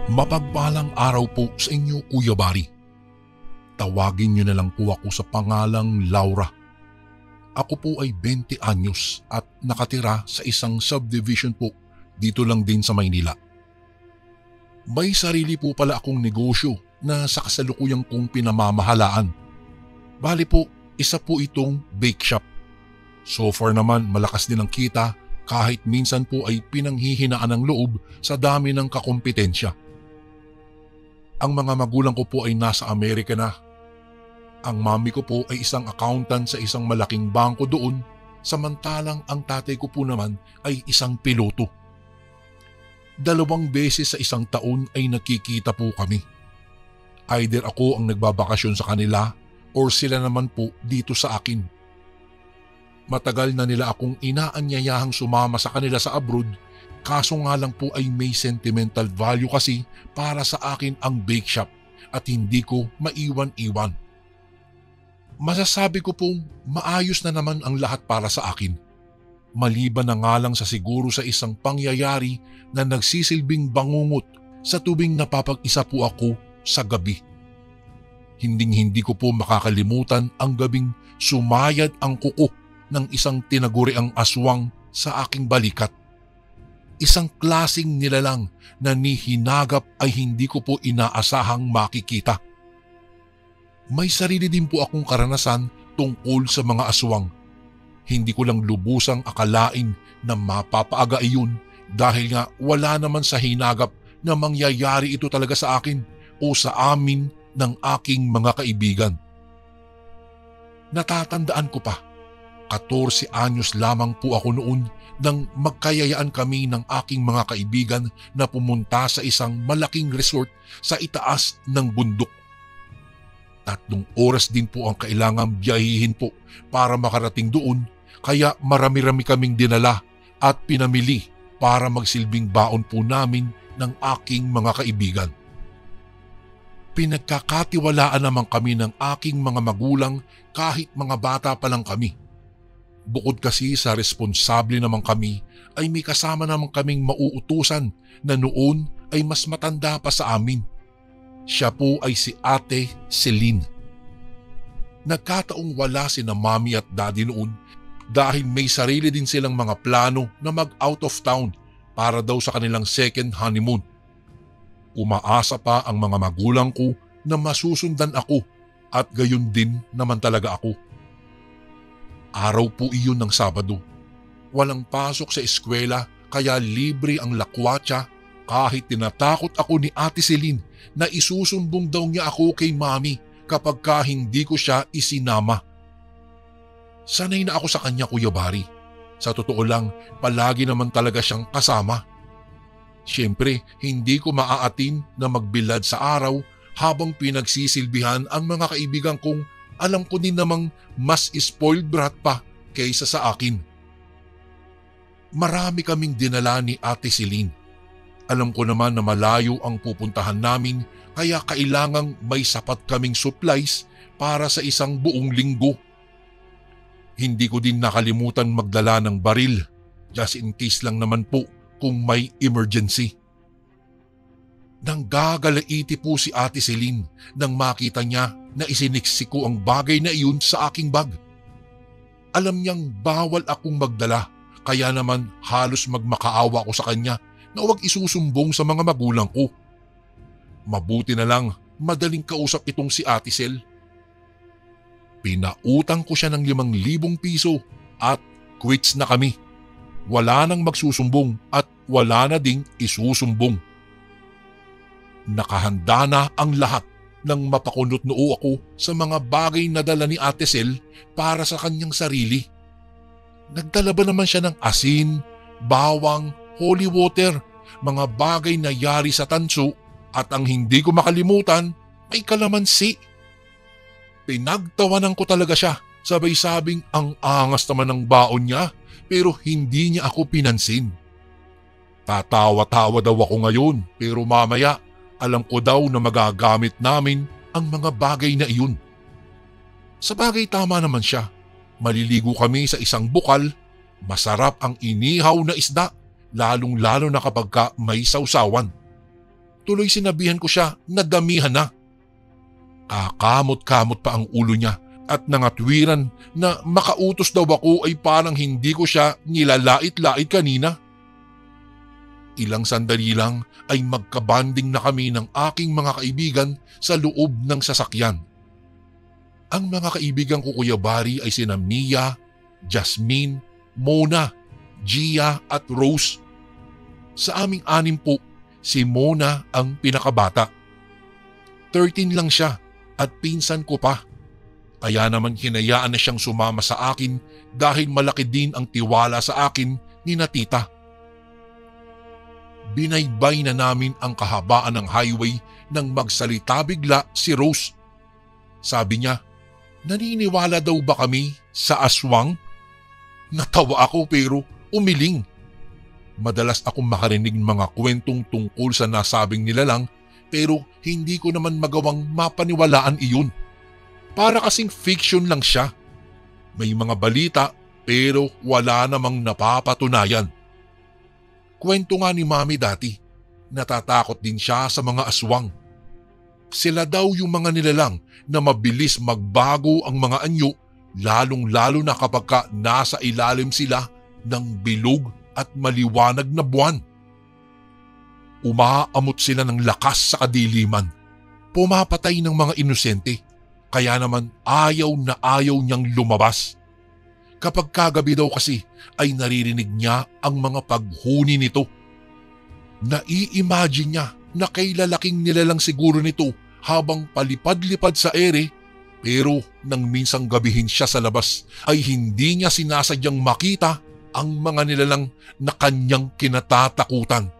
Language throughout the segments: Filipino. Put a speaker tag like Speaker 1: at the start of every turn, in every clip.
Speaker 1: Mapagpalang araw po sa inyo, Kuya Bari. Tawagin niyo na lang po ako sa pangalang Laura. Ako po ay 20 anyos at nakatira sa isang subdivision po dito lang din sa Maynila. May sarili po pala akong negosyo na sa kasalukuyang kong pinamamahalaan. Bali po, isa po itong bake shop. So far naman malakas din ang kita kahit minsan po ay pinanghihinaan ng loob sa dami ng kakompetensya. Ang mga magulang ko po ay nasa Amerika na. Ang mami ko po ay isang accountant sa isang malaking bangko doon, samantalang ang tatay ko po naman ay isang piloto. 2 beses sa isang taon ay nakikita po kami. Either ako ang nagbabakasyon sa kanila or sila naman po dito sa akin. Matagal na nila akong inaanyayahang sumama sa kanila sa abroad. Kaso nga lang po ay may sentimental value kasi para sa akin ang bake shop at hindi ko maiwan-iwan. Masasabi ko pong maayos na naman ang lahat para sa akin. Maliban na nga lang sa siguro sa isang pangyayari na nagsisilbing bangungot sa tuwing napapag-isa po ako sa gabi. Hinding-hindi ko po makakalimutan ang gabing sumayad ang kuko ng isang tinaguriang aswang sa aking balikat. Isang klasing nilalang na ni hinagap ay hindi ko po inaasahang makikita. May sarili din po akong karanasan tungkol sa mga aswang. Hindi ko lang lubusang akalain na mapapaaga iyon dahil nga wala naman sa hinagap na mangyayari ito talaga sa akin o sa amin ng aking mga kaibigan. Natatandaan ko pa, 14 anyos lamang po ako noon nang magkayayaan kami ng aking mga kaibigan na pumunta sa isang malaking resort sa itaas ng bundok. 3 oras din po ang kailangang biyahihin po para makarating doon, kaya marami-rami kaming dinala at pinamili para magsilbing baon po namin ng aking mga kaibigan. Pinagkakatiwalaan naman kami ng aking mga magulang kahit mga bata pa lang kami. Bukod kasi sa responsable naman kami, ay may kasama naman kaming mauutusan na noon ay mas matanda pa sa amin. Siya po ay si Ate Celine. Nagkataong wala sina Mami at Daddy noon dahil may sarili din silang mga plano na mag-out of town para daw sa kanilang second honeymoon. Umaasa pa ang mga magulang ko na masusundan ako at gayon din naman talaga ako. Araw po iyon ng Sabado. Walang pasok sa eskwela kaya libre ang lakwatsa kahit tinatakot ako ni Ate Celine na isusumbong daw niya ako kay Mami kapag hindi ko siya isinama. Sanay na ako sa kanya, Kuya Bari. Sa totoo lang, palagi naman talaga siyang kasama. Siyempre, hindi ko maaatin na magbilad sa araw habang pinagsisilbihan ang mga kaibigan kong alam ko din namang mas spoiled brat pa kaysa sa akin. Marami kaming dinala ni Ate Celine. Alam ko naman na malayo ang pupuntahan namin kaya kailangang may sapat kaming supplies para sa isang buong linggo. Hindi ko din nakalimutan magdala ng baril just in case lang naman po kung may emergency. Nanggagalaiti po si Ate Celine nang makita niya na isiniksi ko ang bagay na iyon sa aking bag. Alam niyang bawal akong magdala kaya naman halos magmakaawa ko sa kanya na huwag isusumbong sa mga magulang ko. Mabuti na lang madaling kausap itong si Ate Cel. Pinautang ko siya ng 5,000 piso at quits na kami. Wala nang magsusumbong at wala na ding isusumbong. Nakahanda na ang lahat nang mapakunot noo ako sa mga bagay na dala ni Ate Cel para sa kanyang sarili. Nagdala ba naman siya ng asin, bawang, holy water, mga bagay na yari sa tanso at ang hindi ko makalimutan ay kalamansi. Pinagtawanan ko talaga siya, sabay sabing ang angas naman ng baon niya pero hindi niya ako pinansin. Tatawa-tawa daw ako ngayon pero mamaya alam ko daw na magagamit namin ang mga bagay na iyon. Sa bagay tama naman siya. Maliligo kami sa isang bukal. Masarap ang inihaw na isda, lalong-lalo na kapag may sausawan. Tuloy sinabihan ko siya na damihan na. Kakamot-kamot pa ang ulo niya at nangatwiran na makautos daw ako ay parang hindi ko siya nilalait-lait kanina. Ilang sandali lang ay magkabanding na kami ng aking mga kaibigan sa loob ng sasakyan. Ang mga kaibigan ko Kuya Bari ay sina Mia, Jasmine, Mona, Gia at Rose. Sa aming anim po, si Mona ang pinakabata. 13 lang siya at pinsan ko pa. Kaya naman hinayaan na siyang sumama sa akin dahil malaki din ang tiwala sa akin ni na tita. Binaybay na namin ang kahabaan ng highway nang magsalita bigla si Rose. Sabi niya, naniniwala daw ba kami sa aswang? Natawa ako pero umiling. Madalas akong makarinig mga kwentong tungkol sa nasabing nilalang pero hindi ko naman magawang mapaniwalaan iyon. Para kasing fiction lang siya. May mga balita pero wala namang napapatunayan. Kwento nga ni Mami dati, natatakot din siya sa mga aswang. Sila daw yung mga nilalang na mabilis magbago ang mga anyo lalong-lalo na kapag nasa ilalim sila ng bilog at maliwanag na buwan. Umaamot sila ng lakas sa kadiliman, pumapatay ng mga inosente, kaya naman ayaw na ayaw niyang lumabas. Kapag kagabi daw kasi ay naririnig niya ang mga paghuni nito. Nai-imagine niya na kay lalaking nilalang siguro nito habang palipad-lipad sa ere pero nang minsang gabihin siya sa labas ay hindi niya sinasadyang makita ang mga nilalang na kanyang kinatatakutan.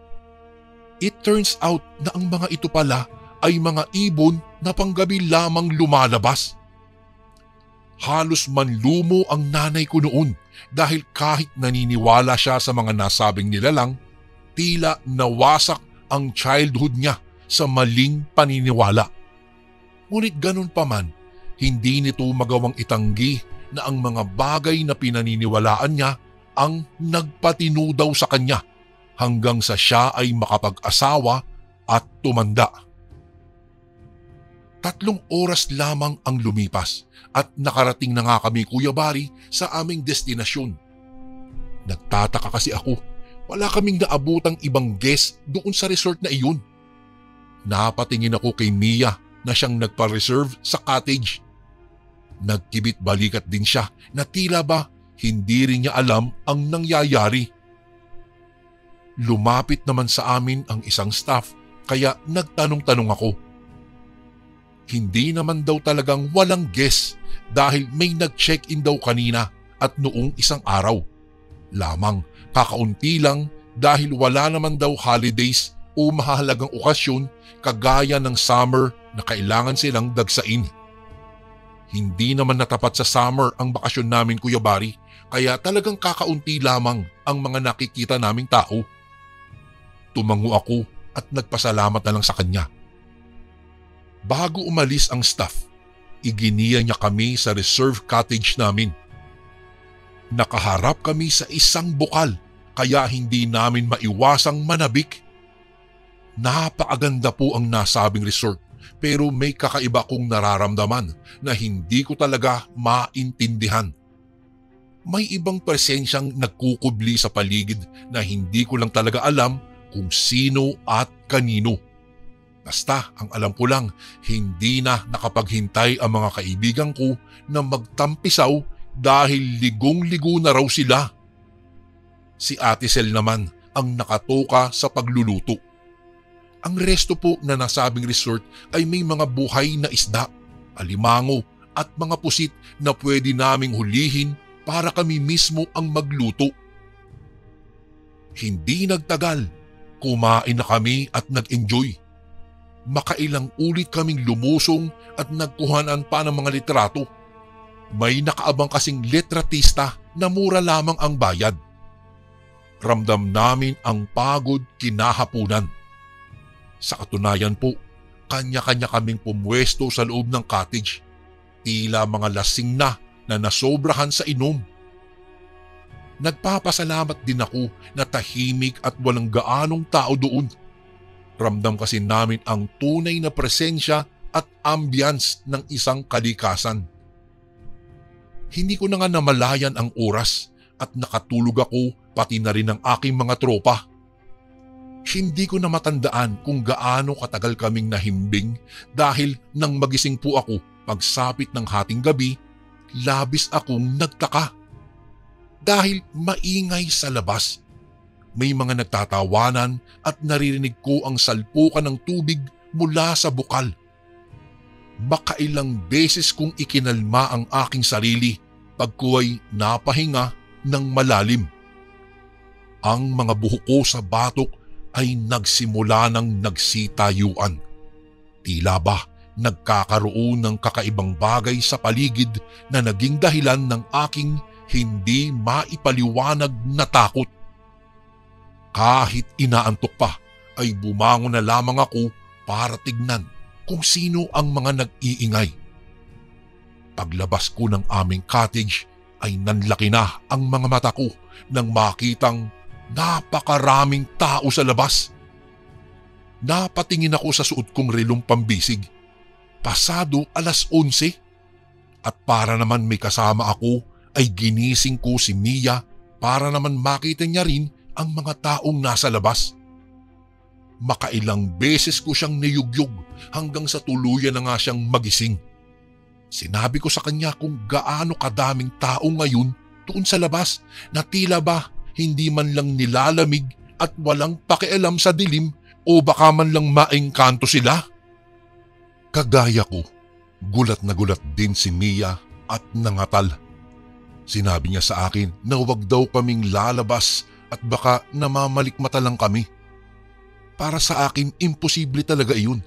Speaker 1: It turns out na ang mga ito pala ay mga ibon na panggabi lamang lumalabas. Halos manlumo ang nanay ko noon dahil kahit naniniwala siya sa mga nasabing nilalang, tila nawasak ang childhood niya sa maling paniniwala. Ngunit ganun pa man, hindi nito magawang itanggi na ang mga bagay na pinaniniwalaan niya ang nagpatino daw sa kanya hanggang sa siya ay makapag-asawa at tumanda. 3 oras lamang ang lumipas at nakarating na nga kami Kuya Bari sa aming destinasyon. Nagtataka kasi ako, wala kaming naabutang ibang guest doon sa resort na iyon. Napatingin ako kay Mia na siyang nagpa-reserve sa cottage. Nagkibit balikat din siya na tila ba hindi rin niya alam ang nangyayari. Lumapit naman sa amin ang isang staff kaya nagtanong-tanong ako. Hindi naman daw talagang walang guest dahil may nag-check-in daw kanina at noong isang araw. Lamang kakaunti lang dahil wala naman daw holidays o mahalagang okasyon kagaya ng summer na kailangan silang dagsain. Hindi naman natapat sa summer ang bakasyon namin Kuya Bari kaya talagang kakaunti lamang ang mga nakikita naming tao. Tumango ako at nagpasalamat na lang sa kanya. Bago umalis ang staff, iginiya niya kami sa reserve cottage namin. Nakaharap kami sa isang bukal kaya hindi namin maiwasang manabik. Napakaganda po ang nasabing resort pero may kakaiba kong nararamdaman na hindi ko talaga maintindihan. May ibang presensyang nagkukubli sa paligid na hindi ko lang talaga alam kung sino at kanino. Basta ang alam ko lang, hindi na nakapaghintay ang mga kaibigan ko na magtampisaw dahil ligong-ligo na raw sila. Si Ate Sel naman ang nakatoka sa pagluluto. Ang resto po na nasabing resort ay may mga buhay na isda, alimango at mga pusit na pwede naming hulihin para kami mismo ang magluto. Hindi nagtagal, kumain na kami at nag-enjoy. Makailang ulit kaming lumusong at nagkuhanan pa ng mga litrato. May nakaabang kasing litratista na mura lamang ang bayad. Ramdam namin ang pagod kinahapunan. Sa katunayan po, kanya-kanya kaming pumwesto sa loob ng cottage. Tila mga lasing na nasobrahan sa inom. Nagpapasalamat din ako na tahimik at walang gaanong tao doon. Ramdam kasi namin ang tunay na presensya at ambience ng isang kalikasan. Hindi ko na nga namalayan ang oras at nakatulog ako pati na rin ang aking mga tropa. Hindi ko na matandaan kung gaano katagal kaming nahimbing dahil nang magising po ako pagsapit ng hating gabi, labis akong nagtaka. Dahil maingay sa labas. May mga nagtatawanan at naririnig ko ang salpukan ng tubig mula sa bukal. Makailang beses kong ikinalma ang aking sarili pag ko'y napahinga ng malalim. Ang mga buhok ko sa batok ay nagsimula ng nagsitayuan. Tila ba nagkakaroon ng kakaibang bagay sa paligid na naging dahilan ng aking hindi maipaliwanag na takot. Kahit inaantok pa ay bumangon na lamang ako para tignan kung sino ang mga nag-iingay. Paglabas ko ng aming cottage ay nanlaki na ang mga mata ko nang makitang napakaraming tao sa labas. Napatingin ako sa suot kong relong pambisig. Pasado 11:00 at para naman may kasama ako ay ginising ko si Mia para naman makita niya rin ang mga taong nasa labas. Makailang beses ko siyang niyugyug hanggang sa tuluyan na nga siyang magising. Sinabi ko sa kanya kung gaano kadaming tao ngayon doon sa labas na tila ba hindi man lang nilalamig at walang pakialam sa dilim o baka man lang maengkanto sila. Kagaya ko, gulat na gulat din si Mia at nangatal. Sinabi niya sa akin na huwag daw kaming lalabas at baka namamalikmata lang kami. Para sa akin, imposible talaga iyon.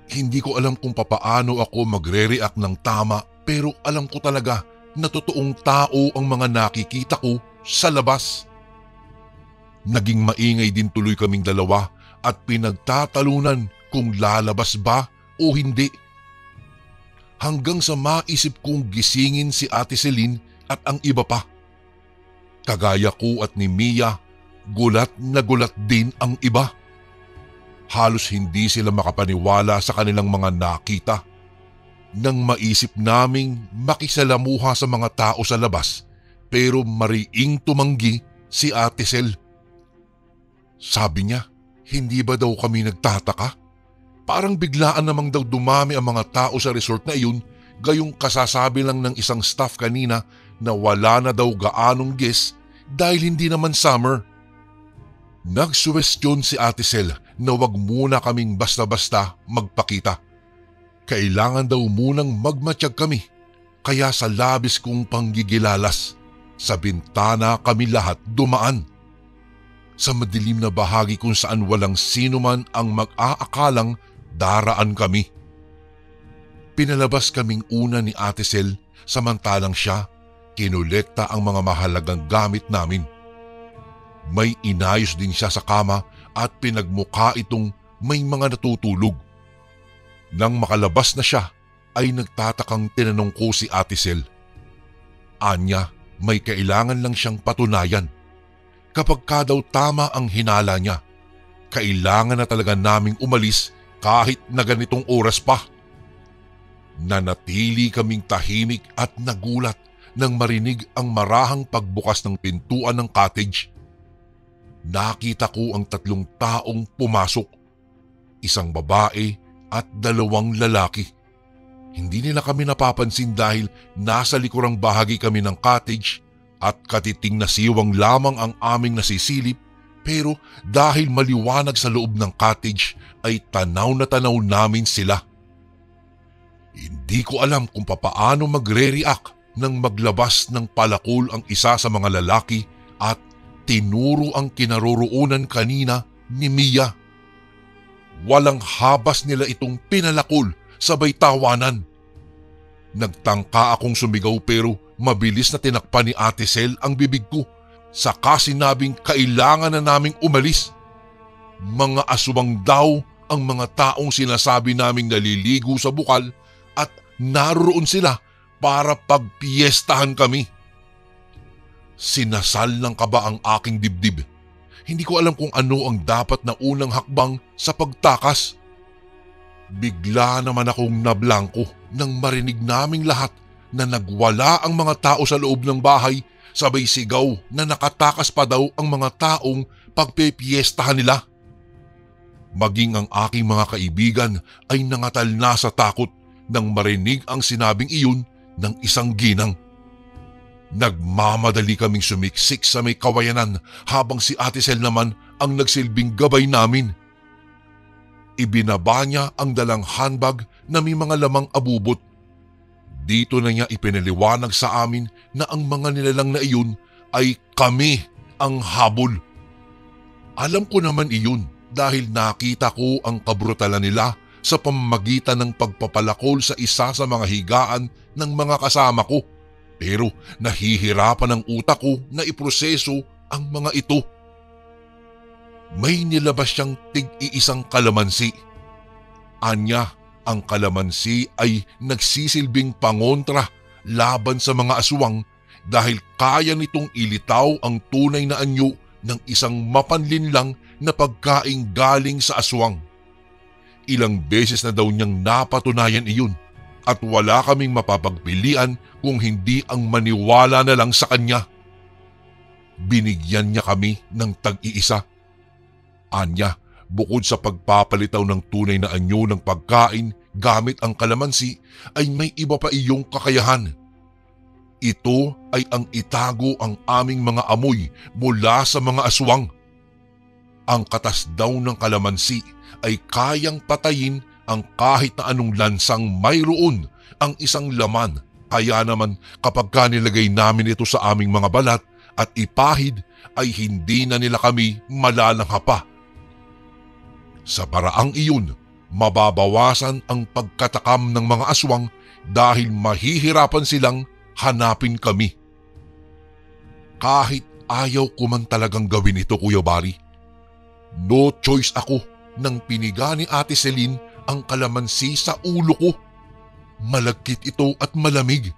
Speaker 1: Hindi ko alam kung papaano ako magre-react ng tama pero alam ko talaga na totoong tao ang mga nakikita ko sa labas. Naging maingay din tuloy kaming dalawa at pinagtatalunan kung lalabas ba o hindi. Hanggang sa maisip kong gisingin si Ate Celine at ang iba pa. Kagaya ko at ni Mia, gulat na gulat din ang iba. Halos hindi sila makapaniwala sa kanilang mga nakita. Nang maisip naming makisalamuha sa mga tao sa labas, pero mariing tumanggi si Ate Cel. Sabi niya, hindi ba daw kami nagtataka? Parang biglaan namang daw dumami ang mga tao sa resort na iyon, gayong kasasabi lang ng isang staff kanina na wala na daw gaanong guest dahil hindi naman summer. Nagsuwestyon si Ate Cel na wag muna kaming basta-basta magpakita. Kailangan daw munang magmatsyag kami, kaya sa labis kong panggigilalas, sa bintana kami lahat dumaan. Sa madilim na bahagi kung saan walang sino man ang mag-aakalang daraan kami. Pinalabas kaming una ni Ate Cel samantalang siya kinolekta ang mga mahalagang gamit namin. May inayos din siya sa kama at pinagmukha itong may mga natutulog. Nang makalabas na siya ay nagtatakang tinanong ko si Ate Cel. Anya, may kailangan lang siyang patunayan. Kapag ka daw tama ang hinala niya, kailangan na talaga naming umalis kahit na ganitong oras pa. Nanatili kaming tahimik at nagulat nang marinig ang marahang pagbukas ng pintuan ng cottage. Nakita ko ang 3 taong pumasok, isang babae at 2 lalaki. Hindi nila kami napapansin dahil nasa likurang bahagi kami ng cottage at katiting na siwang lamang ang aming nasisilip, pero dahil maliwanag sa loob ng cottage ay tanaw na tanaw namin sila. Hindi ko alam kung papaano magre-react nang maglabas ng palakol ang isa sa mga lalaki at tinuro ang kinaroroonan kanina ni Mia. Walang habas nila itong pinalakol, sabay tawanan. Nagtangka akong sumigaw pero mabilis na tinakpan ni Ate Cel ang bibig ko. Saka sinabing kailangan na naming umalis. Mga aswang daw ang mga taong sinasabi naming naliligo sa bukal at naroon sila para pagpiestahan kami. Sinasal ng kaba ang aking dibdib. hindi ko alam kung ano ang dapat na unang hakbang sa pagtakas. Bigla naman akong nablangko nang marinig naming lahat na nagwala ang mga tao sa loob ng bahay, sabay sigaw na nakatakas pa daw ang mga taong pagpepiestahan nila. Maging ang aking mga kaibigan ay nangatal na sa takot nang marinig ang sinabing iyon ng isang ginang. Nagmamadali kaming sumiksik sa may kawayanan habang si Ate Sel naman ang nagsilbing gabay namin. Ibinaba niya ang dalang handbag na may mga lamang abubot. Dito na niya ipinaliwanag sa amin na ang mga nilalang na iyon ay kami ang habol. Alam ko naman iyon dahil nakita ko ang kabrutalan nila sa pamamagitan ng pagpapalakol sa isa sa mga higaan ng mga kasama ko. Pero nahihirapan ang utak ko na iproseso ang mga ito. May nilabas siyang tig-iisang kalamansi. Anya, ang kalamansi ay nagsisilbing pangontra laban sa mga aswang dahil kaya nitong ilitaw ang tunay na anyo ng isang mapanlinlang na pagkaing galing sa aswang. Ilang beses na daw niyang napatunayan iyon at wala kaming mapapagpilian kung hindi ang maniwala na lang sa kanya. Binigyan niya kami ng tag-iisa. Anya, bukod sa pagpapalitaw ng tunay na anyo ng pagkain gamit ang kalamansi, ay may iba pa iyong kakayahan. Ito ay ang itago ang aming mga amoy mula sa mga aswang. Ang katas daw ng kalamansi ay kayang patayin ang kahit na anong lansang mayroon ang isang laman. Kaya naman kapag nilagay namin ito sa aming mga balat at ipahid ay hindi na nila kami malalangha pa. Sa paraang iyon, mababawasan ang pagkatakam ng mga aswang dahil mahihirapan silang hanapin kami. Kahit ayaw ko man talagang gawin ito, Kuya Bari, no choice ako nang piniga ni Ate Celine ang kalamansi sa ulo ko. Malagkit ito at malamig.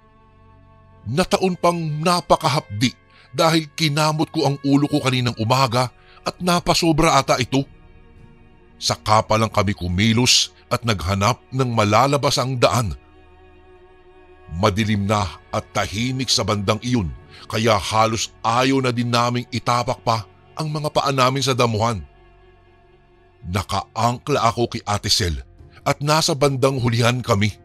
Speaker 1: Nataon pang napakahapdi dahil kinamot ko ang ulo ko kaninang umaga at napasobra ata ito. Saka pa lang kami kumilos at naghanap ng malalabasang daan. Madilim na at tahimik sa bandang iyon kaya halos ayaw na din naming itapak pa ang mga paa namin sa damuhan. Nakaangkla ako kay Ate Sel at nasa bandang hulihan kami.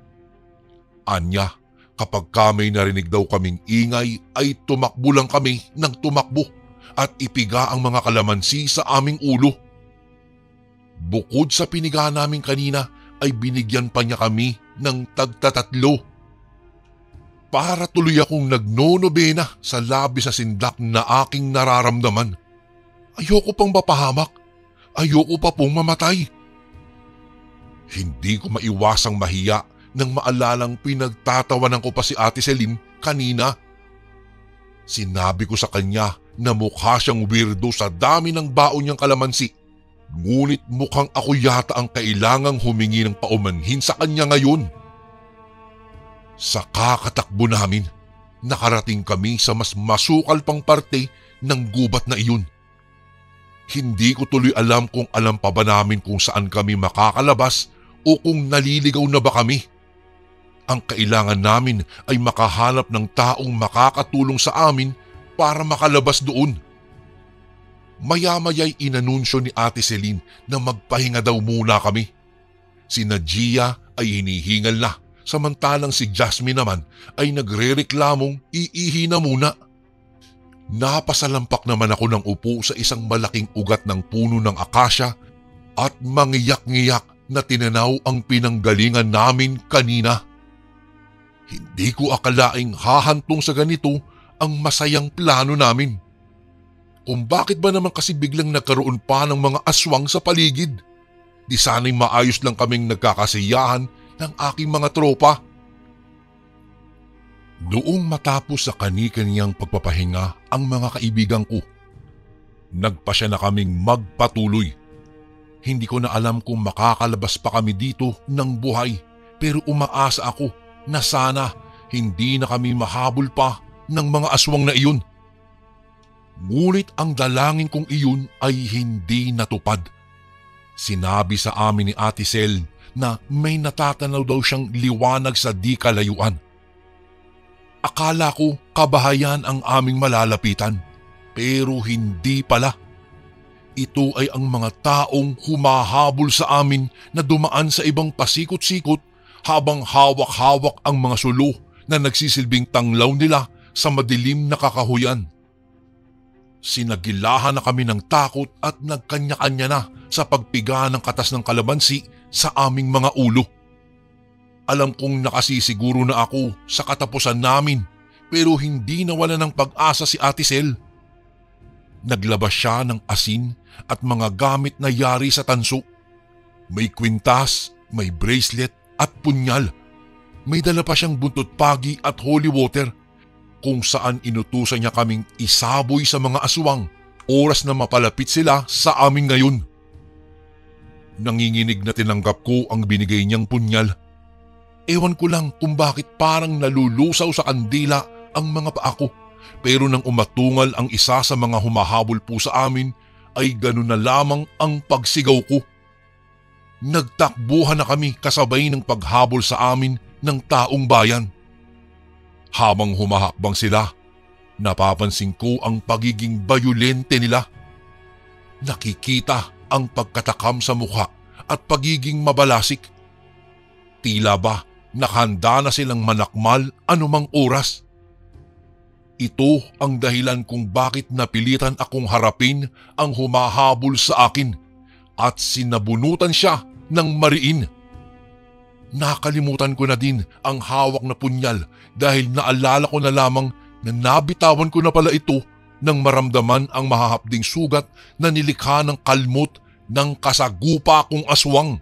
Speaker 1: Anya, kapag may narinig daw kaming ingay ay tumakbo lang kami ng tumakbo at ipiga ang mga kalamansi sa aming ulo. Bukod sa piniga namin kanina ay binigyan pa niya kami ng tagtatatlo. Para tuloy akong nagnonobena sa labis na sindak na aking nararamdaman. Ayoko pang mapahamak. Ayoko pa pong mamatay. Hindi ko maiwasang mahiya nang maalalang pinagtatawanan ko pa si Ate Celine kanina. Sinabi ko sa kanya na mukha siyang weirdo sa dami ng baon niyang kalamansi. Ngunit mukhang ako yata ang kailangang humingi ng paumanhin sa kanya ngayon. Sa kakatakbo namin, nakarating kami sa mas masukal pang parte ng gubat na iyon. Hindi ko tuloy alam kung alam pa ba namin kung saan kami makakalabas o kung naliligaw na ba kami. Ang kailangan namin ay makahanap ng taong makakatulong sa amin para makalabas doon. Maya-maya'y inanunsyo ni Ate Celine na magpahinga daw muna kami. Si Nadia ay hinihingal na, samantalang si Jasmine naman ay nagrereklamong iihi na muna. Napasalampak naman ako ng upo sa isang malaking ugat ng puno ng akasya at mangiyak-ngiyak na tinanaw ang pinanggalingan namin kanina. Hindi ko akalaing hahantong sa ganito ang masayang plano namin. Kung bakit ba naman kasi biglang nagkaroon pa ng mga aswang sa paligid? Di sana'y maayos lang kaming nagkakasiyahan ng aking mga tropa. Noong matapos sa kani-kaniyang pagpapahinga ang mga kaibigan ko, nagpasya na kaming magpatuloy. Hindi ko na alam kung makakalabas pa kami dito ng buhay, pero umaasa ako na sana hindi na kami mahabol pa ng mga aswang na iyon. Ngunit ang dalangin kong iyon ay hindi natupad. Sinabi sa amin ni Ate Sel na may natatanaw daw siyang liwanag sa di kalayuan. Akala ko kabahayan ang aming malalapitan, pero hindi pala. Ito ay ang mga taong humahabol sa amin na dumaan sa ibang pasikot-sikot habang hawak-hawak ang mga sulo na nagsisilbing tanglaw nila sa madilim na kakahuyan. Sinagilahan na kami ng takot at nagkanya-kanya na sa pagpiga ng katas ng kalamansi sa aming mga ulo. Alam kong nakasisiguro na ako sa katapusan namin, pero hindi nawala ng pag-asa si Ate Sel. Naglabas siya ng asin at mga gamit na yari sa tanso. May kwintas, may bracelet at punyal. May dala pa siyang buntot pagi at holy water, kung saan inutusan niya kaming isaboy sa mga aswang oras na mapalapit sila sa amin ngayon. Nanginginig na tinanggap ko ang binigay niyang punyal. Ewan ko lang kung bakit parang nalulusaw sa kandila ang mga paa ko, pero nang umatungal ang isa sa mga humahabol po sa amin ay ganun na lamang ang pagsigaw ko. Nagtakbuhan na kami kasabay ng paghabol sa amin ng taong bayan. Habang humahakbang sila, napapansin ko ang pagiging bayulente nila. Nakikita ang pagkatakam sa mukha at pagiging mabalasik. Tila ba nakahanda na silang manakmal anumang oras. Ito ang dahilan kung bakit napilitan akong harapin ang humahabol sa akin at sinabunutan siya ng mariin. Nakalimutan ko na din ang hawak na punyal dahil naalala ko na lamang na nabitawan ko na pala ito nang maramdaman ang mahahapding sugat na nilikha ng kalmot ng kasagupa kong aswang.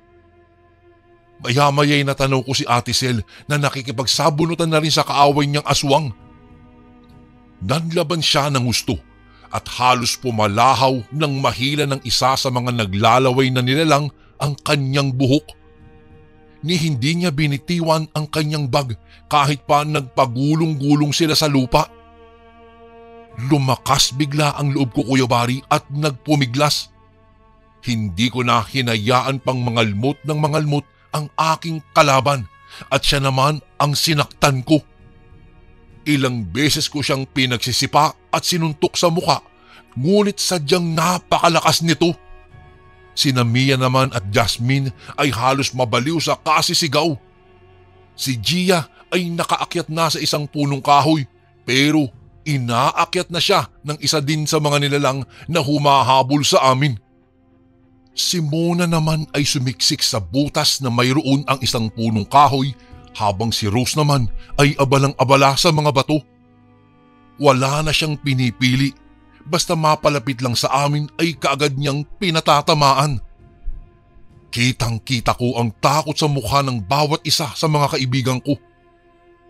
Speaker 1: Maya-maya'y natanaw ko si Ate Sel na nakikipagsabunutan na rin sa kaaway niyang aswang. Nanlaban siya ng gusto at halos pumalahaw nang mahila ng isa sa mga naglalaway na nilalang ang kanyang buhok. Ni hindi niya binitiwan ang kanyang bag kahit pa nagpagulong-gulong sila sa lupa. Lumakas bigla ang loob ko, Kuya Bari, at nagpumiglas. Hindi ko na hinayaan pang mangalmot ng mangalmot ang aking kalaban at siya naman ang sinaktan ko. Ilang beses ko siyang pinagsisipa at sinuntok sa muka, ngunit sadyang napakalakas nito. Sina Mia naman at Jasmine ay halos mabaliw sa kasisigaw. Si Gia ay nakaakyat na sa isang punong kahoy, pero inaakyat na siya ng isa din sa mga nilalang na humahabol sa amin. Si Mona naman ay sumiksik sa butas na mayroon ang isang punong kahoy, habang si Rose naman ay abalang-abala sa mga bato. Wala na siyang pinipili, basta mapalapit lang sa amin ay kaagad niyang pinatatamaan. Kitang-kita ko ang takot sa mukha ng bawat isa sa mga kaibigan ko.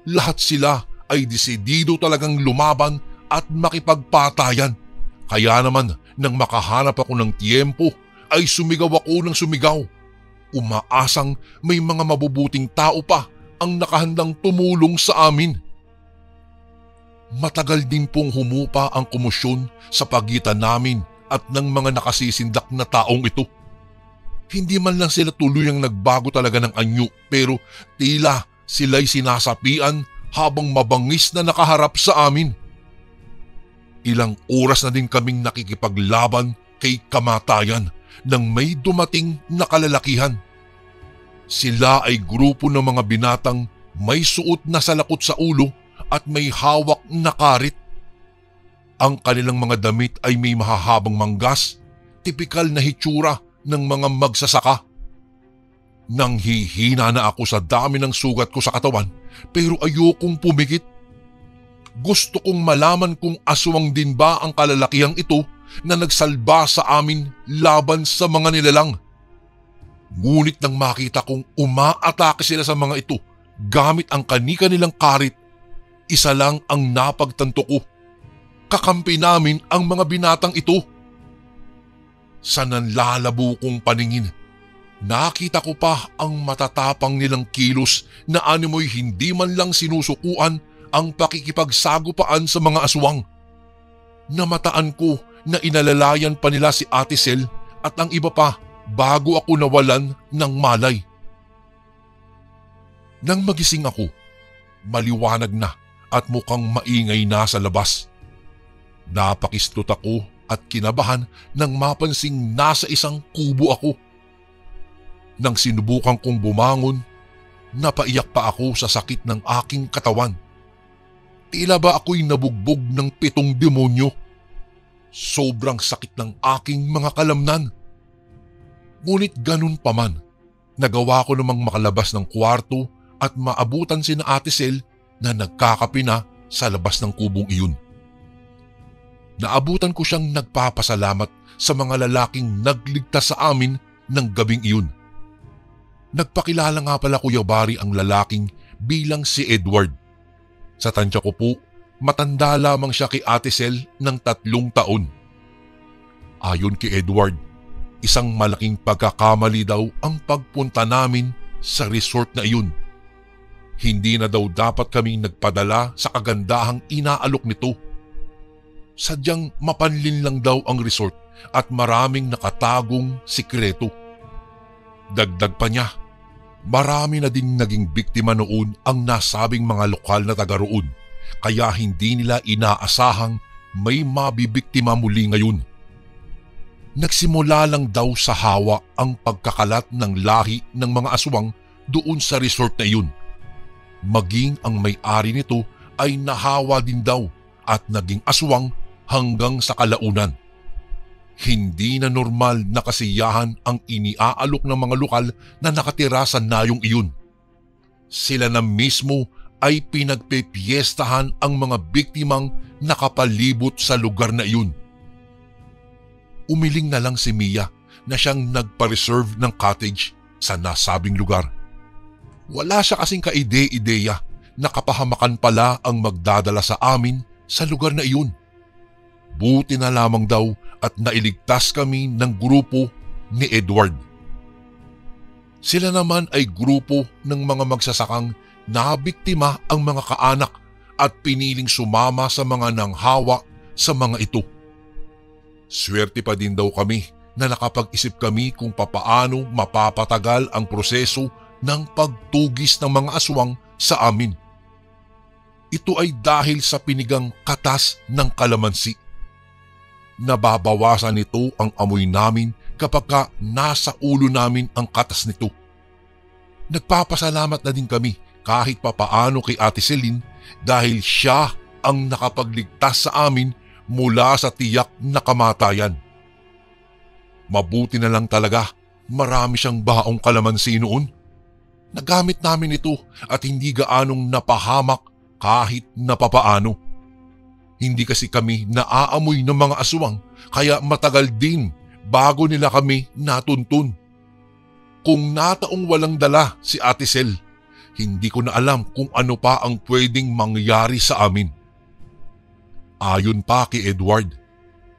Speaker 1: Lahat sila ay desidido talagang lumaban at makipagpatayan. Kaya naman nang makahanap ako ng tiyempo ay sumigaw ako ng sumigaw. Umaasang may mga mabubuting tao pa ang nakahandang tumulong sa amin. Matagal din pong humupa ang komosyon sa pagitan namin at ng mga nakasisindak na taong ito. Hindi man lang sila tuluyang nagbago talaga ng anyo, pero tila sila'y sinasapian habang mabangis na nakaharap sa amin. Ilang oras na din kaming nakikipaglaban kay kamatayan nang may dumating na kalalakihan. Sila ay grupo ng mga binatang may suot na salakot sa ulo at may hawak na karit. Ang kanilang mga damit ay may mahahabang manggas, tipikal na hitsura ng mga magsasaka. Nanghihina na ako sa dami ng sugat ko sa katawan, pero ayokong pumikit. Gusto kong malaman kung aswang din ba ang kalalakihang ito na nagsalba sa amin laban sa mga nilalang. Ngunit nang makita kong umaatake sila sa mga ito gamit ang kani-kanilang karit, isa lang ang napagtanto ko. Kakampi namin ang mga binatang ito. Sa nanlalabo kong paningin, nakita ko pa ang matatapang nilang kilos na animoy hindi man lang sinusukuan ang pakikipagsagupaan sa mga aswang. Namataan ko na inalalayan pa nila si Ate Sel at ang iba pa bago ako nawalan ng malay. Nang magising ako, maliwanag na at mukhang maingay na sa labas. Napakistot ako at kinabahan nang mapansing nasa isang kubo ako. Nang sinubukan kong bumangon, napaiyak pa ako sa sakit ng aking katawan. Tila ba ako'y nabugbog ng 7 demonyo? Sobrang sakit ng aking mga kalamnan. Ngunit ganun pa man, nagawa ko namang makalabas ng kwarto at maabutan sina Ate Sel na nagkakape na sa labas ng kubong iyon. Naabutan ko siyang nagpapasalamat sa mga lalaking nagligtas sa amin ng gabing iyon. Nagpakilala nga pala Kuya Bari ang lalaking bilang si Edward. Sa tansya ko po, matanda lamang siya kay Ate Sel ng 3 taon. Ayon kay Edward, isang malaking pagkakamali daw ang pagpunta namin sa resort na iyon. Hindi na daw dapat kaming nagpadala sa kagandahang inaalok nito. Sadyang mapanlin lang daw ang resort at maraming nakatagong sikreto. Dagdag pa niya, marami na din naging biktima noon ang nasabing mga lokal na taga roon, kaya hindi nila inaasahang may mabibiktima muli ngayon. Nagsimula lang daw sa hawa ang pagkakalat ng lahi ng mga aswang doon sa resort na iyon. Maging ang may-ari nito ay nahawa din daw at naging aswang hanggang sa kalaunan. Hindi na normal na kasiyahan ang iniaalok ng mga lokal na nakatira sa nayong iyon. Sila na mismo ay pinagpepiestahan ang mga biktimang nakapalibot sa lugar na iyon. Umiling na lang si Mia na siyang nagpa-reserve ng cottage sa nasabing lugar. Wala siya kasing kaide-ideya na kapahamakan pala ang magdadala sa amin sa lugar na iyon. Buti na lamang daw at nailigtas kami ng grupo ni Edward. Sila naman ay grupo ng mga magsasakang nabiktima ang mga kaanak at piniling sumama sa mga nanghawa sa mga ito. Swerte pa din daw kami na nakapag-isip kami kung papaano mapapatagal ang proseso ng pagtugis ng mga aswang sa amin. Ito ay dahil sa pinigang katas ng kalamansi. Nababawasan nito ang amoy namin kapag nasa ulo namin ang katas nito. Nagpapasalamat na din kami kahit papaano kay Ate Celine dahil siya ang nakapagligtas sa amin mula sa tiyak na kamatayan. Mabuti na lang talaga, marami siyang baong kalamansi noon. Nagamit namin ito at hindi gaanong napahamak kahit napapaano. Hindi kasi kami naaamoy ng mga aswang kaya matagal din bago nila kami natuntun. Kung nataong walang dala si Ate Sel, hindi ko na alam kung ano pa ang pwedeng mangyari sa amin. Ayon pa kay Edward,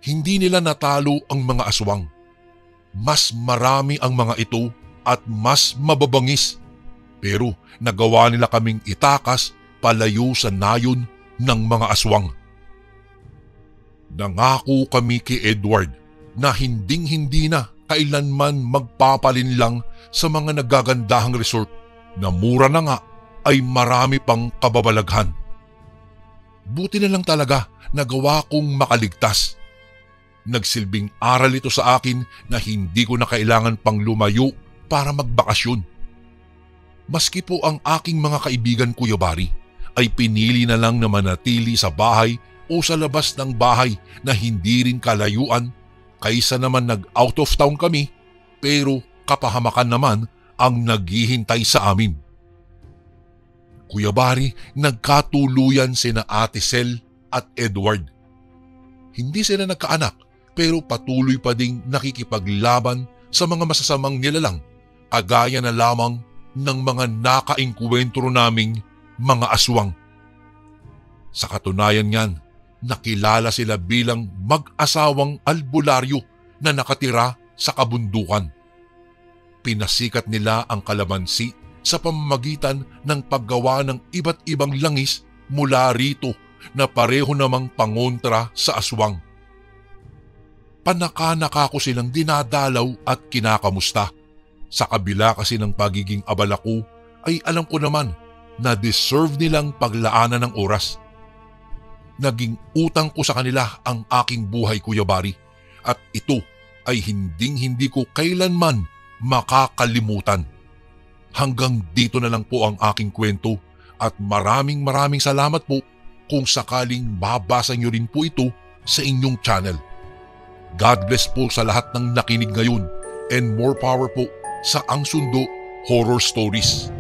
Speaker 1: hindi nila natalo ang mga aswang. Mas marami ang mga ito at mas mababangis. Pero nagawa nila kaming itakas palayo sa nayon ng mga aswang. Nangako kami kay Edward na hinding-hindi na kailanman magpapalinlang sa mga nagagandahang resort na mura na nga ay marami pang kababalaghan. Buti na lang talaga nagawa kong makaligtas. Nagsilbing aral ito sa akin na hindi ko na kailangan pang lumayo para magbakasyon. Maski po ang aking mga kaibigan Kuya Bari ay pinili na lang na manatili sa bahay o sa labas ng bahay na hindi rin kalayuan kaysa naman nag-out of town kami pero kapahamakan naman ang naghihintay sa amin. Kuya Bari, nagkatuluyan sina Ate Sel at Edward. Hindi sila nagkaanak pero patuloy pa ding nakikipaglaban sa mga masasamang nilalang kagaya na lamang ng mga nakaengkwentro naming mga aswang. Sa katunayan niyan, nakilala sila bilang mag-asawang albularyo na nakatira sa kabundukan. Pinasikat nila ang kalamansi sa pamamagitan ng paggawa ng iba't ibang langis mula rito na pareho namang pangontra sa aswang. Panaka-naka ko silang dinadalaw at kinakamusta. Sa kabila kasi ng pagiging abala ko ay alam ko naman na deserve nilang paglaanan ng oras. Naging utang ko sa kanila ang aking buhay, Kuya Bari, at ito ay hindi ko kailanman makakalimutan. Hanggang dito na lang po ang aking kwento at maraming salamat po kung sakaling mabasa nyo rin po ito sa inyong channel. God bless po sa lahat ng nakinig ngayon and more power po sa Ang Sundo Horror Stories.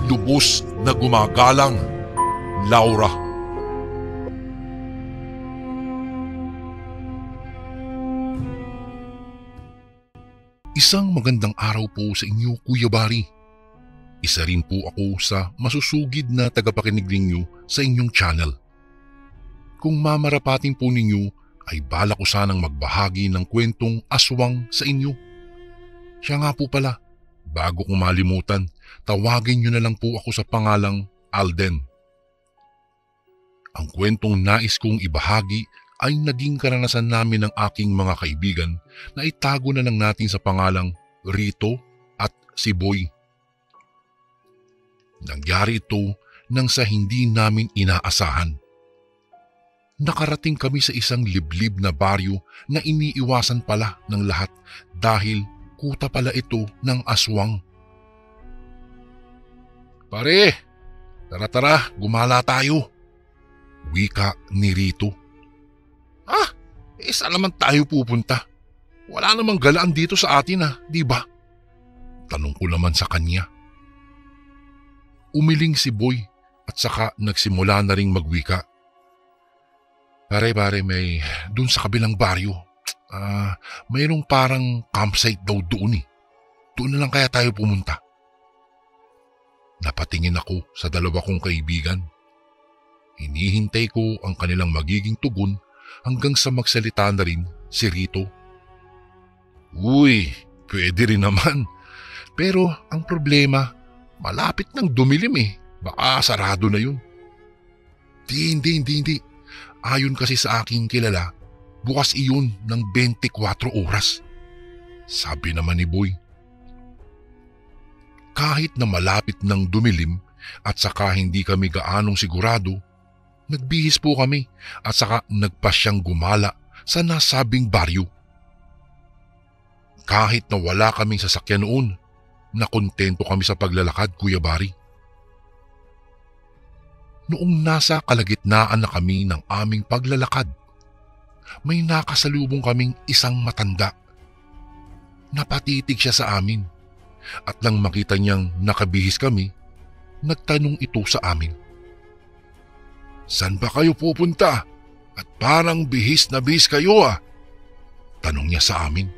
Speaker 1: Lubos na gumagalang, Laura. Isang magandang araw po sa inyo, Kuya Bari. Isa rin po ako sa masusugid na tagapakinig ninyo sa inyong channel. Kung mamarapatin po ninyo, ay bala ko sanang magbahagi ng kwentong aswang sa inyo. Siya nga po pala, bago kong malimutan, tawagin nyo na lang po ako sa pangalang Alden. Ang kwentong nais kong ibahagi ay naging karanasan namin ng aking mga kaibigan na itago na lang natin sa pangalang Rito at si Boy. Nangyari ito nang sa hindi namin inaasahan. Nakarating kami sa isang liblib na baryo na iniiwasan pala ng lahat dahil kuta pala ito ng aswang. "Pare, tara, gumala tayo," wika ni Rito. Saan naman tayo pupunta? Wala namang galaan dito sa atin di ba? Tanong ko naman sa kanya. Umiling si Boy at saka nagsimula na ring magwika. Pare, may dun sa kabilang baryo. Mayroong parang campsite daw doon Doon na lang kaya tayo pumunta. Napatingin ako sa dalawa kong kaibigan. Hinihintay ko ang kanilang magiging tugon hanggang sa magsalita na rin si Rito. "Uy, pwede rin naman. Pero ang problema, malapit nang dumilim Baka sarado na yun." Hindi. Ayon kasi sa aking kilala, bukas iyon ng 24 oras. Sabi naman ni Boy. Kahit na malapit nang dumilim at saka hindi kami gaanong sigurado, nagbihis po kami at saka nagpasyang gumala sa nasabing baryo. Kahit na wala kaming sasakyan noon, nakontento kami sa paglalakad, Kuya Bari. Noong nasa kalagitnaan na kami ng aming paglalakad, may nakasalubong kaming isang matanda. Napatitig siya sa amin at nang makita niyang nakabihis kami, nagtanong ito sa amin. "Saan ba kayo pupunta? At parang bihis na bihis kayo Tanong niya sa amin.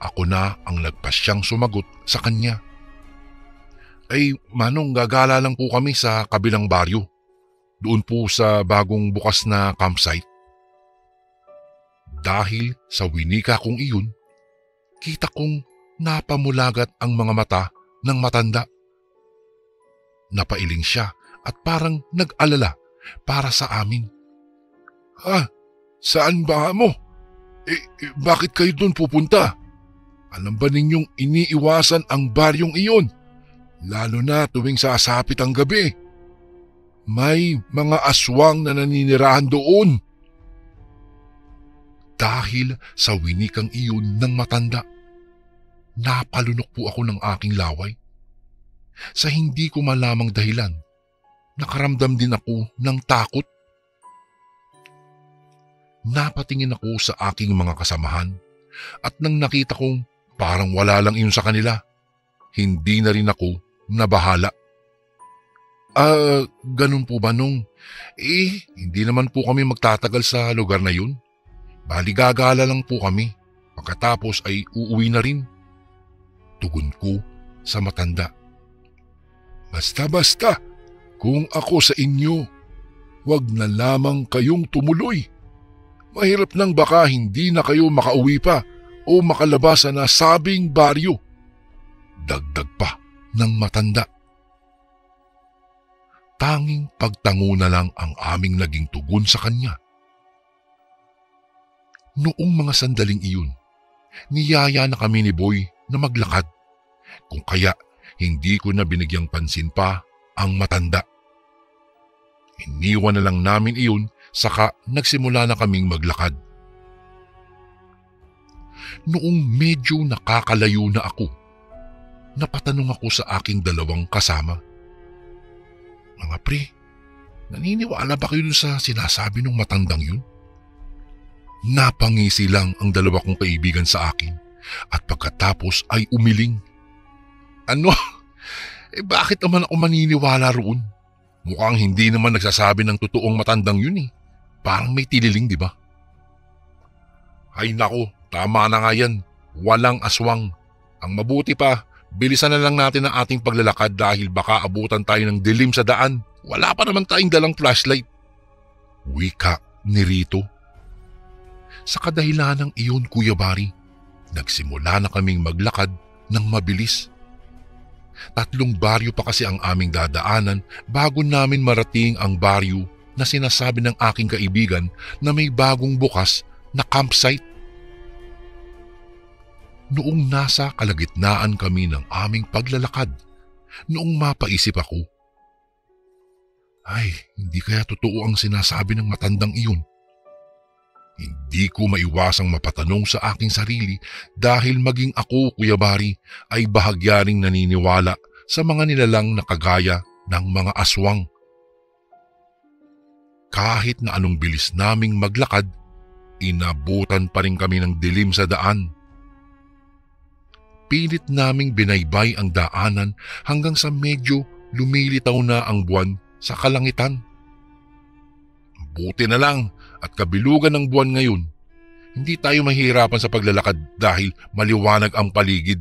Speaker 1: Ako na ang nagpasyang sumagot sa kanya. Manong, gagala lang po kami sa kabilang baryo. Doon po sa bagong bukas na campsite." Dahil sa winika kong iyon, kita kong napamulagat ang mga mata ng matanda. Napailing siya at parang nag-alala para sa amin. Saan ba mo? Bakit kayo doon pupunta? Alam ba ninyong iniiwasan ang baryong iyon? Lalo na tuwing sasapit ang gabi. May mga aswang na naninirahan doon. Dahil sa winikang iyon ng matanda, napalunok po ako ng aking laway. Sa hindi ko malamang dahilan, nakaramdam din ako ng takot. Napatingin ako sa aking mga kasamahan at nang nakita kong parang wala lang iyon sa kanila, hindi na rin ako nabahala. Ganun po ba nung? Hindi naman po kami magtatagal sa lugar na yun. Bali gagala lang po kami. Pagkatapos ay uuwi na rin. Tugon ko sa matanda. Basta, kung ako sa inyo, wag na lamang kayong tumuloy. Mahirap nang baka hindi na kayo makauwi pa o makalabas sa nasabing baryo. Dagdag pa ng matanda. tanging pagtango na lang ang aming naging tugon sa kanya. Noong mga sandaling iyon, niyaya na kami ni Boy na maglakad, kung kaya hindi ko na binigyang pansin pa ang matanda. Iniwan na lang namin iyon, saka nagsimula na kaming maglakad. Noong medyo nakakalayo na ako, napatanong ako sa aking dalawang kasama. Mga pre, naniniwala ba kayo dun sa sinasabi ng matandang yun? Napangisi lang ang dalawa kong kaibigan sa akin at pagkatapos ay umiling. Ano? Bakit naman ako maniniwala roon? Mukhang hindi naman nagsasabi ng totoong matandang yun eh. Parang may tililing, di ba? Ay nako, tama na nga yan. Walang aswang. Ang mabuti pa, bilisan na lang natin ang ating paglalakad dahil baka abutan tayo ng dilim sa daan. Wala pa naman tayong dalang flashlight. Wika ni Rito. Sa kadahilanang iyon, Kuya Bari, nagsimula na kaming maglakad ng mabilis. 3 baryo pa kasi ang aming dadaanan bago namin marating ang baryo na sinasabi ng aking kaibigan na may bagong bukas na campsite. Noong nasa kalagitnaan kami ng aming paglalakad, noong mapaisip ako, ay, hindi kaya totoo ang sinasabi ng matandang iyon? Hindi ko maiwasang mapatanong sa aking sarili dahil maging ako, Kuya Bari, ay bahagyaring naniniwala sa mga nilalang na kagaya ng mga aswang. Kahit na anong bilis naming maglakad, inabutan pa rin kami ng dilim sa daan. Pilit naming binaybay ang daanan hanggang sa medyo lumilitaw na ang buwan sa kalangitan. Buti na lang at kabilugan ng buwan ngayon, hindi tayo mahihirapan sa paglalakad dahil maliwanag ang paligid.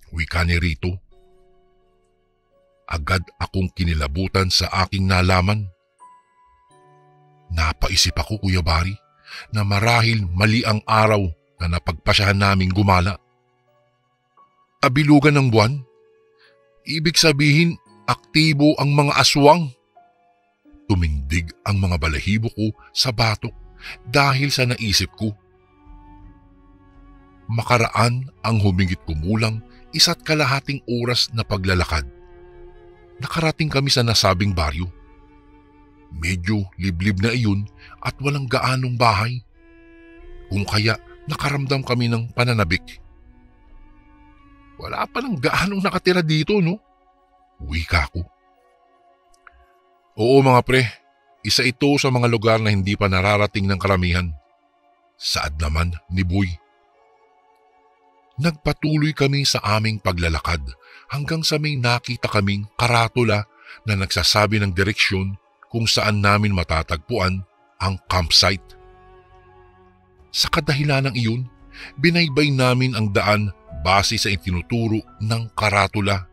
Speaker 1: Wika ni Rito. Agad akong kinilabutan sa aking nalaman. Napaisip ako, Kuya Bari, na marahil mali ang araw na napagpasyahan naming gumala. Kabilugan ng buwan? Ibig sabihin, aktibo ang mga aswang. Tumindig ang mga balahibo ko sa batok dahil sa naisip ko. Makaraan ang humigit kumulang 1.5 oras na paglalakad. Nakarating kami sa nasabing baryo. Medyo liblib na iyon at walang gaanong bahay. Kung kaya nakaramdam kami ng pananabik. Wala pa ng gaanong nakatira dito, no? Wika ko. Oo mga pre, isa ito sa mga lugar na hindi pa nararating ng karamihan. Saad naman ni Boy. Nagpatuloy kami sa aming paglalakad hanggang sa may nakita kaming karatula na nagsasabi ng direksyon kung saan namin matatagpuan ang campsite. Sa kadahilanang iyon, binaybay namin ang daan base sa itinuturo ng karatula.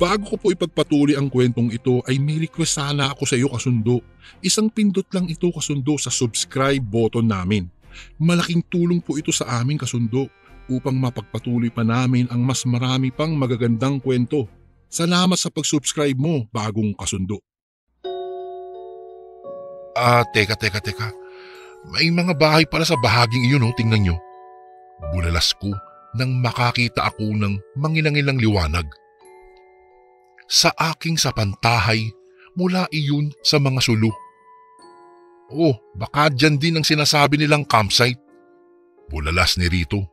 Speaker 1: Bago ko po ipagpatuloy ang kwentong ito ay may request sana ako sa iyo kasundo. Isang pindot lang ito kasundo sa subscribe button namin. Malaking tulong po ito sa amin kasundo upang mapagpatuloy pa namin ang mas marami pang magagandang kwento. Salamat sa pag-subscribe mo, bagong kasundo. Teka. May mga bahay pala sa bahaging iyon, tingnan nyo. Bulalas ko nang makakita ako ng mangilang-ilang liwanag. Sa aking sapantahay, mula iyon sa mga sulo. Oh, baka dyan din ang sinasabi nilang campsite. Bulalas ni Rito.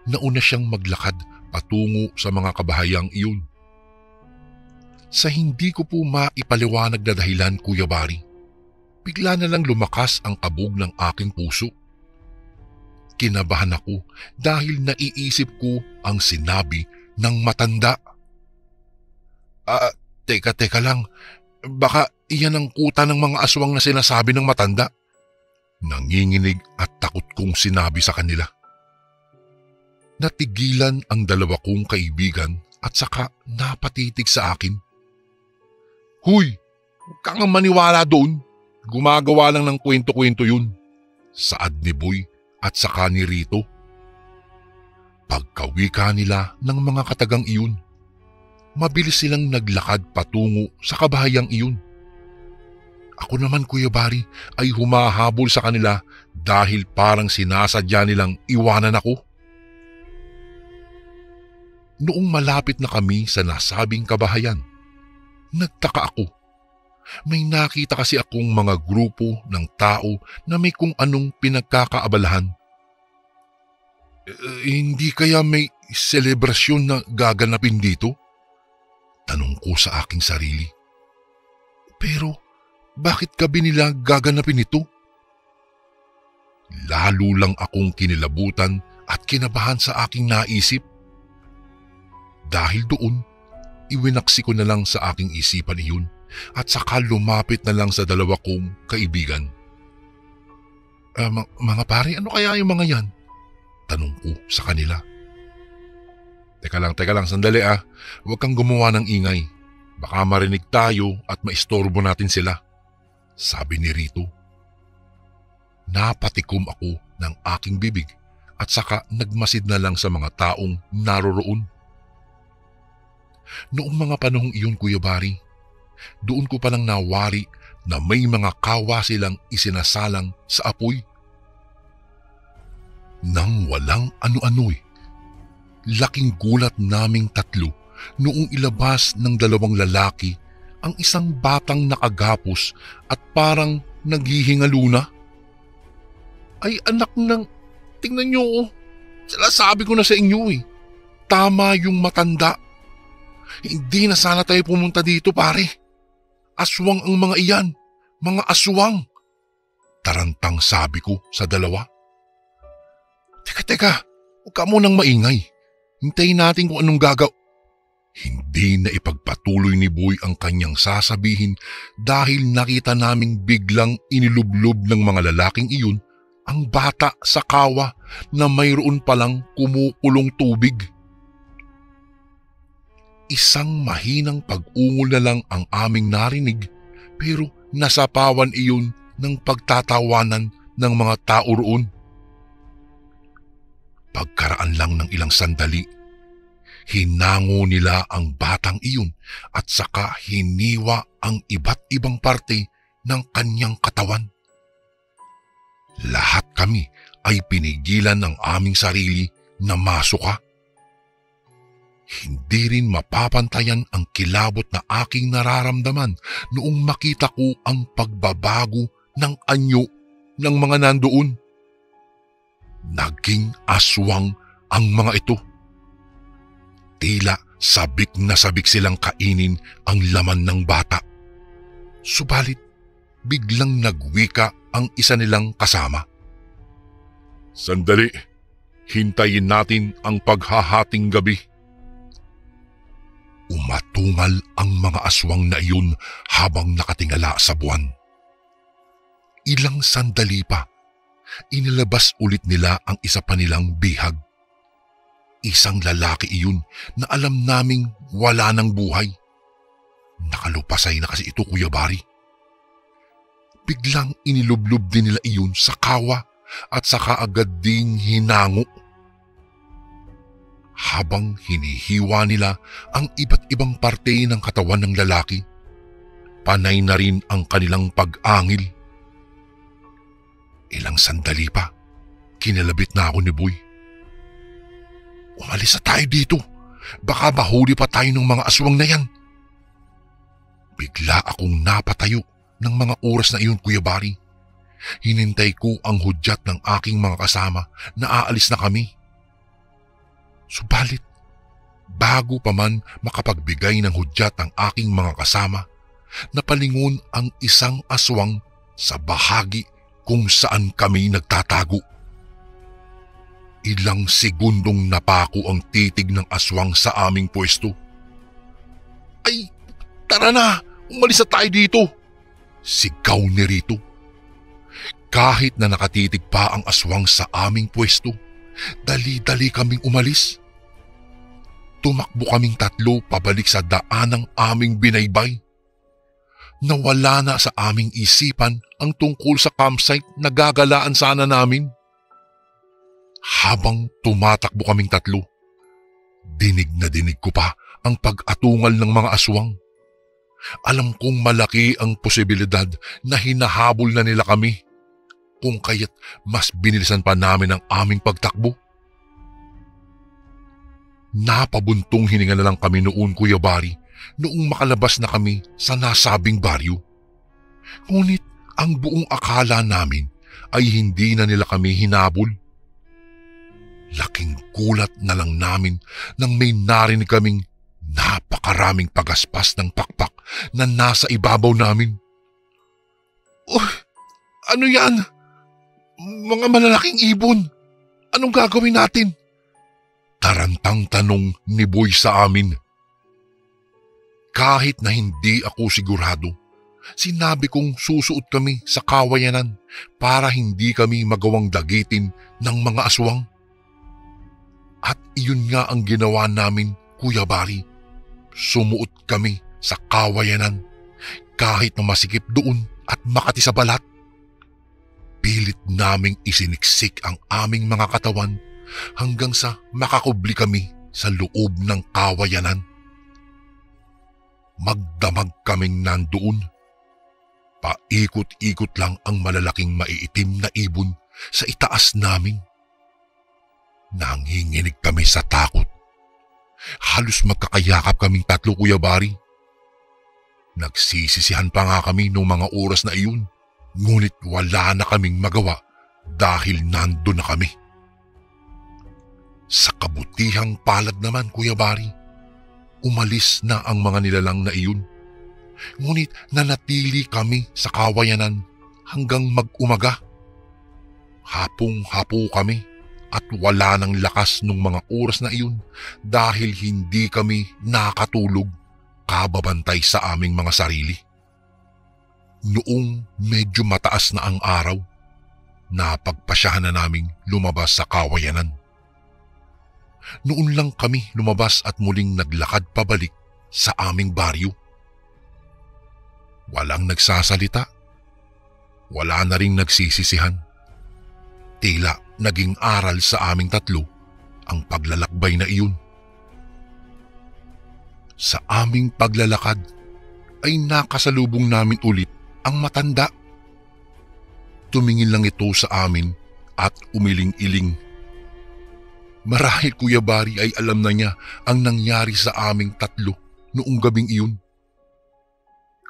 Speaker 1: Nauna siyang maglakad patungo sa mga kabahayang iyon. Sa hindi ko po maipaliwanag na dahilan, Kuya Bari, bigla na lang lumakas ang kabog ng aking puso. Kinabahan ako dahil naiisip ko ang sinabi ng matanda. Teka lang. Baka iyan ang kuta ng mga aswang na sinasabi ng matanda. Nanginginig at takot kong sinabi sa kanila. Natigilan ang dalawa kong kaibigan at saka napatitig sa akin. Huy, huwag kang maniwala doon. Gumagawa lang ng kwento-kwento yun. Saad ni Boy at saka ni Rito. Pagkawika nila ng mga katagang iyon, mabilis silang naglakad patungo sa kabahayang iyon. Ako naman, Kuya Bari, ay humahabol sa kanila dahil parang sinasadya nilang iwanan ako. Noong malapit na kami sa nasabing kabahayan, nagtaka ako. May nakita kasi akong mga grupo ng tao na may kung anong pinagkakaabalahan. Hindi kaya may selebrasyon na gaganapin dito? Tanong ko sa aking sarili. Pero bakit gabi nila gaganapin ito? Lalo lang akong kinilabutan at kinabahan sa aking naisip. Dahil doon, iwinaksi ko na lang sa aking isipan iyon at saka lumapit na lang sa dalawa kong kaibigan. Mga pare, ano kaya yung mga yan? Tanong ko sa kanila. Teka lang, sandali ah. Huwag kang gumawa ng ingay. Baka marinig tayo at maistorbo natin sila. Sabi ni Rito. Napatikom ako ng aking bibig at saka nagmasid na lang sa mga taong naroroon. Noong mga panahong iyon, Kuya Bari, doon ko palang nawari na may mga kawa silang isinasalang sa apoy. Nang walang ano-ano'y, laking gulat naming tatlo noong ilabas ng dalawang lalaki ang isang batang nakagapos at parang naghihingalo na. Ay anak ng, tingnan niyo oh, sabi ko na sa inyo eh, tama yung matanda. Hindi na sana tayo pumunta dito pare. Aswang ang mga iyan, mga aswang. Tarantang sabi ko sa dalawa. Teka, huwag ka munang maingay. Hintayin natin kung anong gagaw. Hindi na ipagpatuloy ni Boy ang kanyang sasabihin dahil nakita naming biglang inilublob ng mga lalaking iyon ang bata sa kawa na mayroon palang kumukulong tubig. Isang mahinang pag-ungol na lang ang aming narinig pero nasapawan iyon ng pagtatawanan ng mga tao roon. Pagkaraan lang ng ilang sandali, hinango nila ang batang iyon at saka hiniwa ang iba't ibang parte ng kanyang katawan. Lahat kami ay pinigilan ng aming sarili na masuka. Hindi rin mapapantayan ang kilabot na aking nararamdaman noong makita ko ang pagbabago ng anyo ng mga nandoon. Naging aswang ang mga ito. Tila sabik na sabik silang kainin ang laman ng bata. Subalit, biglang nagwika ang isa nilang kasama. Sandali, hintayin natin ang paghahating gabi. Umatungal ang mga aswang na iyon habang nakatingala sa buwan. Ilang sandali pa, inilabas ulit nila ang isa pa nilang bihag. Isang lalaki iyon na alam naming wala ng buhay. Nakalupasay na kasi ito, Kuya Bari. Biglang inilublob din nila iyon sa kawa at saka agad ding hinango. Habang hinihiwa nila ang iba't ibang parte ng katawan ng lalaki, panay na rin ang kanilang pag-angil. Ilang sandali pa, kinalabit na ako ni Boy. Umalis na tayo dito, baka mahuli pa tayo ng mga aswang na yan. Bigla akong napatayo ng mga oras na iyon, Kuya Bari. Hinintay ko ang hudyat ng aking mga kasama na aalis na kami. Subalit, bago pa man makapagbigay ng hudyat ang aking mga kasama, napalingon ang isang aswang sa bahagi kung saan kami nagtatago. Ilang segundong napako ang titig ng aswang sa aming pwesto. Ay, tara na! Umalis na tayo dito! Sigaw ni Rito. Kahit na nakatitig pa ang aswang sa aming pwesto, dali-dali kaming umalis. Tumakbo kaming tatlo pabalik sa daan ng aming binaybay. Nawala na sa aming isipan ang tungkol sa campsite na gagalaan sana namin. Habang tumatakbo kaming tatlo, dinig na dinig ko pa ang pag-atungal ng mga aswang. Alam kong malaki ang posibilidad na hinahabol na nila kami, kung kaya't mas binilisan pa namin ang aming pagtakbo. Napabuntong hininga na lang kami noon, Kuya Bari, noong makalabas na kami sa nasabing baryo. Ngunit ang buong akala namin ay hindi na nila kami hinabol. Laking gulat na lang namin nang may narinig kaming napakaraming pagaspas ng pakpak na nasa ibabaw namin. Ano yan? Mga malalaking ibon. Anong gagawin natin? Tarantang tanong ni Boy sa amin. Kahit na hindi ako sigurado, sinabi kong susuot kami sa kawayanan para hindi kami magawang dagitin ng mga aswang. At iyon nga ang ginawa namin, Kuya Bari. Sumuot kami sa kawayanan kahit na masikip doon at makati sa balat. Pilit naming isiniksik ang aming mga katawan hanggang sa makakubli kami sa loob ng kawayanan. Magdamag kaming nandoon. Paikot-ikot lang ang malalaking maiitim na ibon sa itaas namin. Nanginginig kami sa takot. Halos magkakayakap kaming tatlo, Kuya Bari. Nagsisisihan pa nga kami noong mga oras na iyon, ngunit wala na kaming magawa dahil nandun na kami. Sa kabutihang palad naman, Kuya Bari, umalis na ang mga nilalang na iyon. Ngunit nanatili kami sa kawayanan hanggang mag-umaga. Hapong-hapo kami at wala nang lakas nung mga oras na iyon dahil hindi kami nakatulog kababantay sa aming mga sarili. Noong medyo mataas na ang araw, napagpasyahan na naming lumabas sa kawayanan. Noon lang kami lumabas at muling naglakad pabalik sa aming baryo. Walang nagsasalita. Wala na ring nagsisisihan. Tila naging aral sa aming tatlo ang paglalakbay na iyon. Sa aming paglalakad ay nakasalubong namin ulit ang matanda. Tumingin lang ito sa amin at umiling-iling. Marahil, Kuya Bari, ay alam na niya ang nangyari sa aming tatlo noong gabing iyon.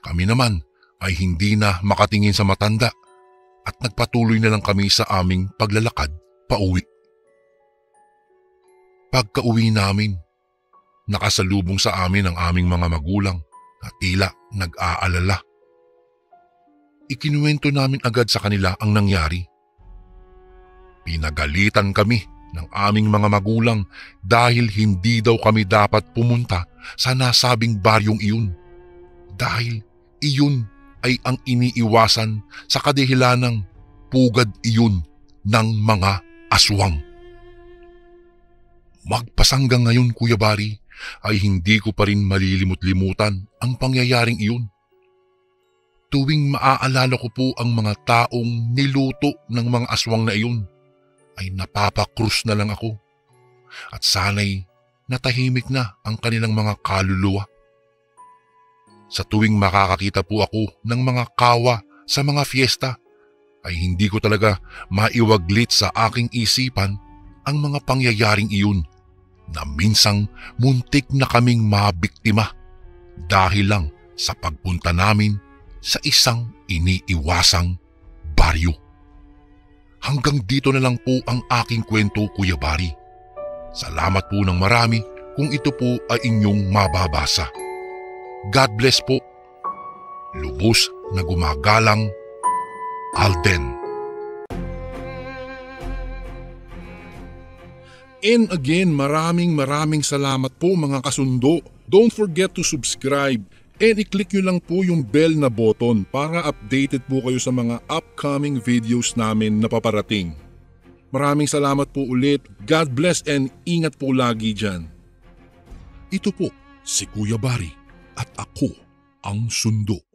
Speaker 1: Kami naman ay hindi na makatingin sa matanda at nagpatuloy na lang kami sa aming paglalakad pauwi. Pagka-uwi namin, nakasalubong sa amin ang aming mga magulang na tila nag-aalala. Ikinuwento namin agad sa kanila ang nangyari. Pinagalitan kami ng aming mga magulang dahil hindi daw kami dapat pumunta sa nasabing baryong iyon. Dahil iyon ay ang iniiwasan sa kadahilanang pugad iyon ng mga aswang. Magpasanggang ngayon, Kuya Bari, ay hindi ko pa rin malilimut-limutan ang pangyayaring iyon. Tuwing maaalala ko po ang mga taong niluto ng mga aswang na iyon, ay napapakrus na lang ako at sana'y natahimik na ang kanilang mga kaluluwa. Sa tuwing makakakita po ako ng mga kawa sa mga fiesta, ay hindi ko talaga maiwaglit sa aking isipan ang mga pangyayaring iyon na minsang muntik na kaming mabiktima dahil lang sa pagpunta namin sa isang iniiwasang baryo. Hanggang dito na lang po ang aking kwento, Kuya Bari. Salamat po ng marami kung ito po ay inyong mababasa. God bless po. Lubos na gumagalang, Alden.
Speaker 2: And again, maraming salamat po mga kasundo. Don't forget to subscribe and i-click nyo lang po yung bell na button para updated po kayo sa mga upcoming videos namin na paparating. Maraming salamat po ulit. God bless and ingat po lagi dyan. Ito po si Kuya Bari at ako ang sundo.